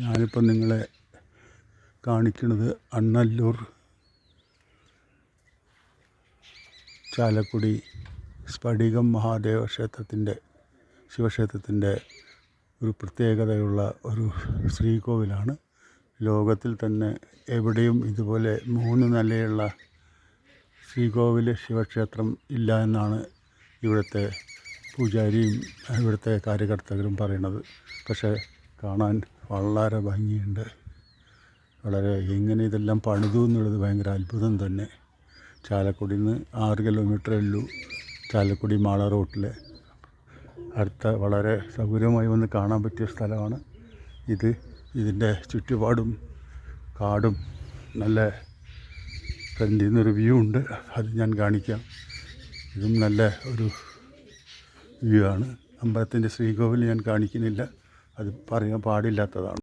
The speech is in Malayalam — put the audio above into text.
ഞാനിപ്പോൾ നിങ്ങളെ കാണിക്കുന്നത് അണ്ണല്ലൂർ ചാലക്കുടി സ്ഫടികം മഹാദേവ ക്ഷേത്രത്തിൻ്റെ ശിവക്ഷേത്രത്തിൻ്റെ ഒരു പ്രത്യേകതയുള്ള ഒരു ശ്രീകോവിലാണ്. ലോകത്തിൽ തന്നെ എവിടെയും ഇതുപോലെ 3 നിലയുള്ള ശ്രീകോവിൽ ശിവക്ഷേത്രം ഇല്ല എന്നാണ് ഇവിടുത്തെ പൂജാരിയും ഇവിടുത്തെ കാര്യകർത്തകരും പറയുന്നത്. പക്ഷേ കാണാൻ വളരെ ഭംഗിയുണ്ട്. വളരെ എങ്ങനെ ഇതെല്ലാം പണിതു എന്നുള്ളത് ഭയങ്കര അത്ഭുതം തന്നെ. ചാലക്കുടിയിൽ നിന്ന് 6 കിലോമീറ്ററേ ഉള്ളൂ ചാലക്കുടി മാള റൂട്ടിൽ. അടുത്ത വളരെ സൗകര്യമായി വന്ന് കാണാൻ പറ്റിയ സ്ഥലമാണ് ഇത്. ഇതിൻ്റെ ചുറ്റുപാടും കാടും നല്ല ഫ്രണ്ടിൽ നിന്നൊരു വ്യൂ ഉണ്ട്, അത് ഞാൻ കാണിക്കാം. ഇതും നല്ല ഒരു വ്യൂ ആണ്. അമ്പലത്തിൻ്റെ ശ്രീകോവിൽ ഞാൻ കാണിക്കുന്നില്ല, അത് പറയാൻ പാടില്ലാത്തതാണ്.